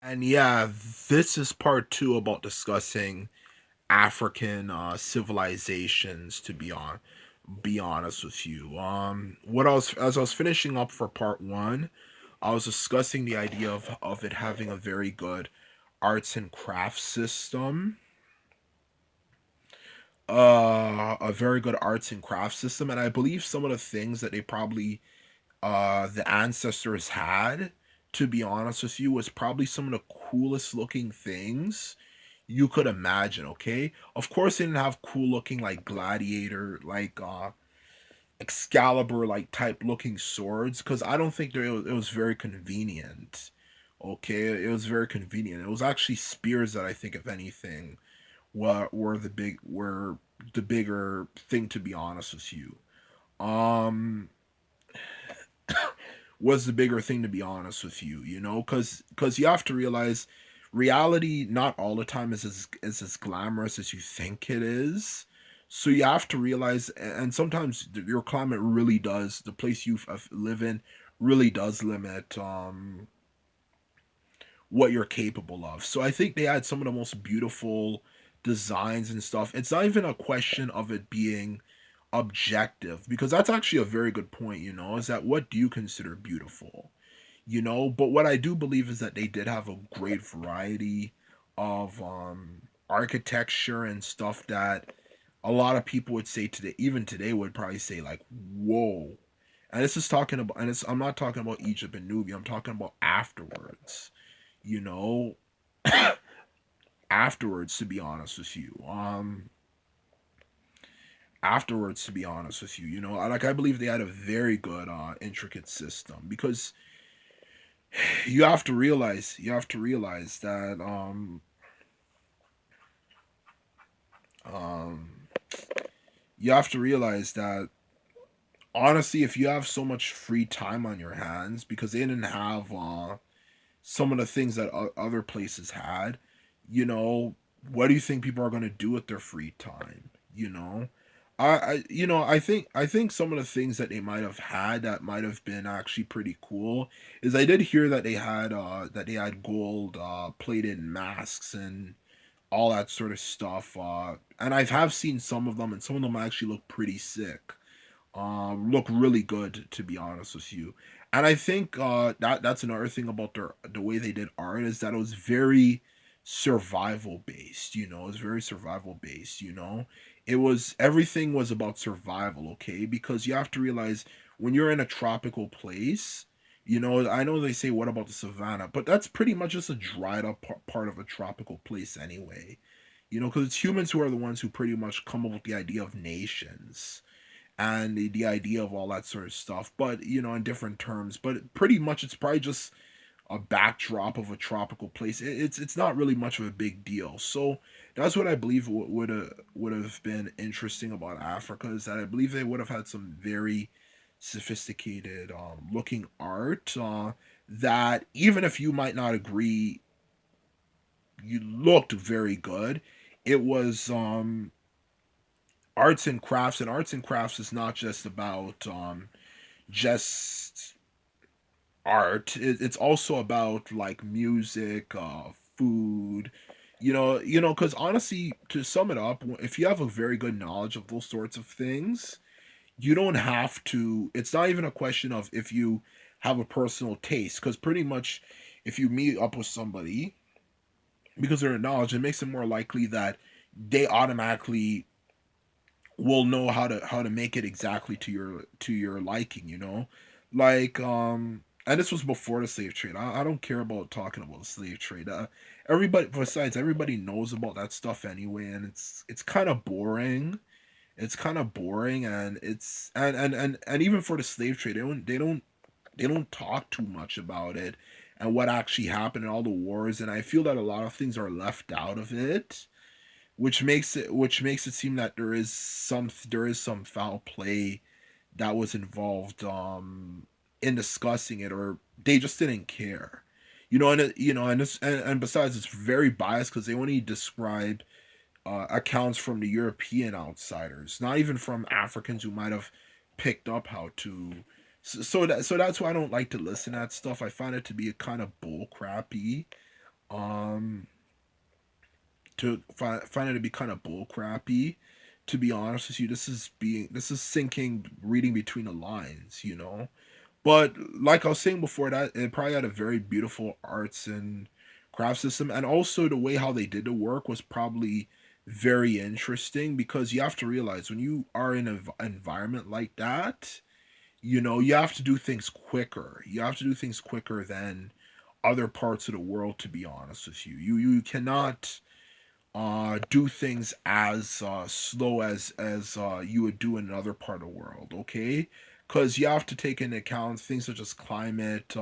And yeah, this is part two about discussing African civilizations. To be honest with you, what I was as I was finishing up for part one, I was discussing the idea of it having a very good arts and crafts system, a very good arts and crafts system, and I believe some of the things that they probably the ancestors had, to be honest with you, was probably some of the coolest looking things you could imagine. Okay, of course they didn't have cool looking like gladiator, like Excalibur like type looking swords, because I don't think it was very convenient. Okay, it was very convenient. It was actually spears that I think, if anything, were the bigger thing. To be honest with you, um, was the bigger thing. To be honest with you, because you have to realize reality not all the time is as glamorous as you think it is. So you have to realize, and sometimes your climate really does, the place you live in really does limit what you're capable of. So I think they had some of the most beautiful designs and stuff. It's not even a question of it being objective, because that's actually a very good point, is that what do you consider beautiful? But what I do believe is that they did have a great variety of architecture and stuff that a lot of people would say today, even today, would probably say like, whoa. And this is talking about, and I'm not talking about Egypt and Nubia, I'm talking about afterwards, you know afterwards, to be honest with you. Afterwards, to be honest with you, like, I believe they had a very good intricate system, because you have to realize that um you have to realize that honestly, if you have so much free time on your hands, because they didn't have some of the things that other places had, you know, what do you think people are going to do with their free time? I think some of the things that they might have had that might have been actually pretty cool is, I did hear that they had gold plated masks and all that sort of stuff. And I have seen some of them, and some of them actually look pretty sick. Look really good, to be honest with you. And I think that's another thing about the way they did art, is that it was very survival based. It was very survival based. Everything was about survival. Okay, because you have to realize, when you're in a tropical place. I know they say, what about the savannah? But that's pretty much just a dried up part of a tropical place anyway. Because it's humans who are the ones who pretty much come up with the idea of nations and the idea of all that sort of stuff, but in different terms. But pretty much it's probably just a backdrop of a tropical place. It's not really much of a big deal. So that's what I believe would have been interesting about Africa, is that I believe they would have had some very sophisticated looking art, that, even if you might not agree, you looked very good. It was arts and crafts, and arts and crafts is not just about just art. It's also about like music, food. Because honestly, to sum it up, if you have a very good knowledge of those sorts of things, you don't have to. It's not even a question of if you have a personal taste, because pretty much, if you meet up with somebody because of their knowledge, it makes it more likely that they automatically will know how to make it exactly to your liking. Like, and this was before the slave trade. I don't care about talking about the slave trade. Everybody knows about that stuff anyway, and it's kind of boring. It's kind of boring, and it's and even for the slave trade, they don't talk too much about it and what actually happened in all the wars. And I feel that a lot of things are left out of it, which makes it seem that there is some foul play that was involved in discussing it, or they just didn't care. And besides, it's very biased, because they only describe accounts from the European outsiders, not even from Africans who might have picked up how to. So that's why I don't like to listen to that stuff. I find it to be a kind of bull crappy. Um, to find it to be kind of bull crappy. To be honest with you, this is sinking, reading between the lines, you know. But like I was saying before, that it probably had a very beautiful arts and craft system, and also the way how they did the work was probably very interesting because you have to realize when you are in an environment like that, you know, you have to do things quicker. You have to do things quicker than other parts of the world. To be honest with you, you cannot do things as slow as you would do in another part of the world, okay? Because you have to take into account things such as climate.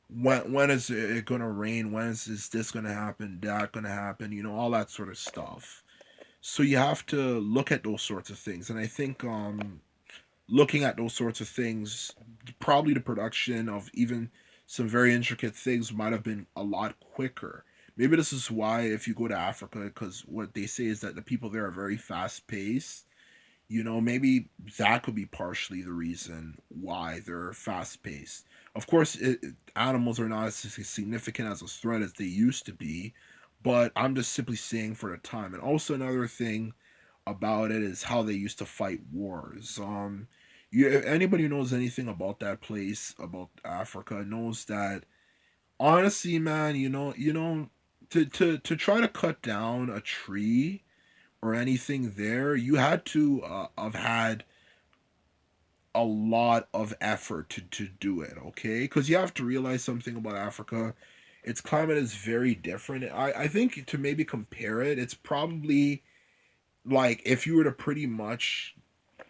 When is it gonna rain? Is this gonna happen? That gonna happen? You know, all that sort of stuff. So you have to look at those sorts of things, and I think looking at those sorts of things, probably the production of even some very intricate things might have been a lot quicker. Maybe this is why if you go to Africa, because what they say is that the people there are very fast paced. You know, maybe that could be partially the reason why they're fast paced. Of course, animals are not as significant as a threat as they used to be, but I'm just simply saying for the time. And also another thing about it is how they used to fight wars. If anybody who knows anything about that place, about Africa, knows that honestly, man, to try to cut down a tree or anything there, you had to have had a lot of effort to do it. Okay, because you have to realize something about Africa. Its climate is very different. I think to maybe compare it, it's probably like if you were to pretty much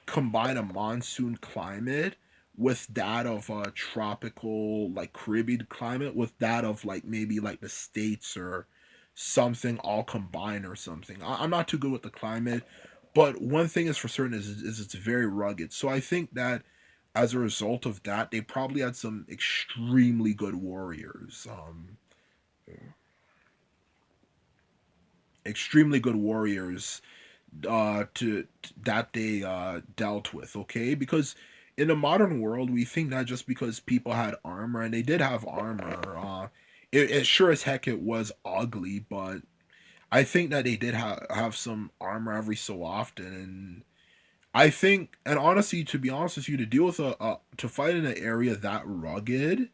combine a monsoon climate with that of a tropical like Caribbean climate with that of like maybe like the states or something all combined or something. I'm not too good with the climate, but one thing is for certain is it's very rugged. So I think that as a result of that, they probably had some extremely good warriors. Extremely good warriors that they dealt with. Okay, because in the modern world, we think that just because people had armor, and they did have armor, it sure as heck it was ugly, but I think that they did have some armor every so often, and I think, and honestly, to be honest with you, to deal with to fight in an area that rugged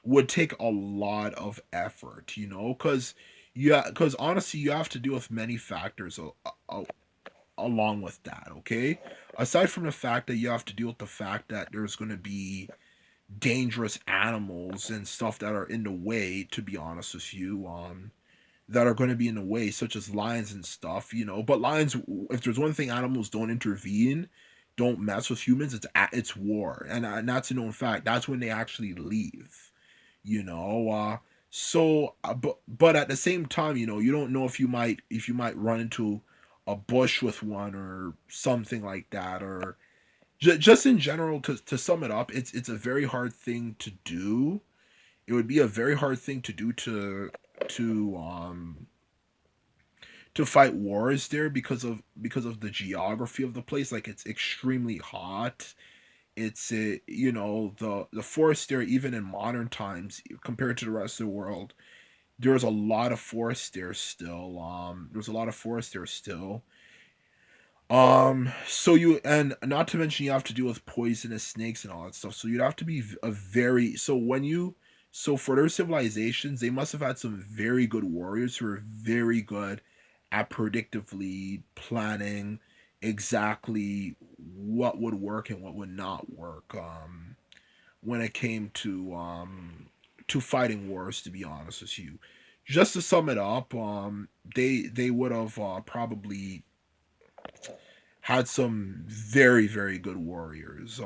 would take a lot of effort, you know, because yeah, because honestly, you have to deal with many factors along with that, okay? Aside from the fact that you have to deal with the fact that there's going to be dangerous animals and stuff that are in the way, to be honest with you, that are going to be in the way, such as lions and stuff, you know. But lions, if there's one thing animals don't intervene, don't mess with humans, it's war, and that's a known fact. That's when they actually leave, you know. But at the same time, you know, you don't know if you might run into a bush with one or something like that, or just in general. To sum it up, it's a very hard thing to do. It would be a very hard thing to do to um to fight wars there because of the geography of the place. Like it's extremely hot. It's you know, the forest there, even in modern times compared to the rest of the world, there's a lot of forest there still. There's a lot of forest there still. So you, and not to mention you have to deal with poisonous snakes and all that stuff. So you'd have to be a very, so when you, so for their civilizations, they must have had some very good warriors who are very good at predictively planning exactly what would work and what would not work. When it came to fighting wars, to be honest with you. Just to sum it up, they would have probably had some very good warriors.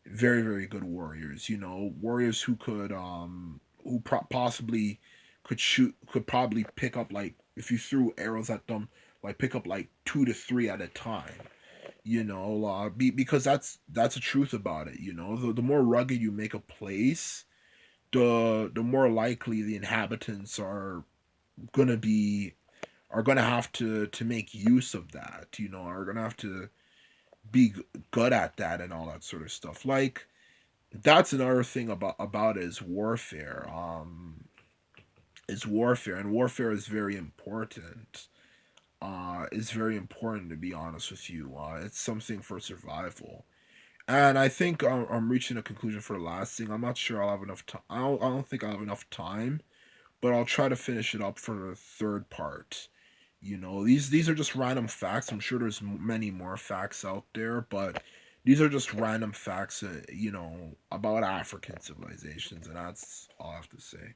Very good warriors. You know, warriors who could possibly could probably pick up like if you threw arrows at them, like pick up like 2 to 3 at a time. You know, because that's the truth about it. You know, the more rugged you make a place, the more likely the inhabitants gonna be are gonna have to make use of that. You know, are gonna have to be good at that and all that sort of stuff. Like that's another thing about it is warfare. is warfare, and warfare is very important. Is very important, to be honest with you. It's something for survival. And I think I'm reaching a conclusion for the last thing. I'm not sure I'll have enough time. I don't think I'll have enough time, but I'll try to finish it up for the third part. These are just random facts. I'm sure there's many more facts out there, but these are just random facts, about African civilizations, and that's all I have to say.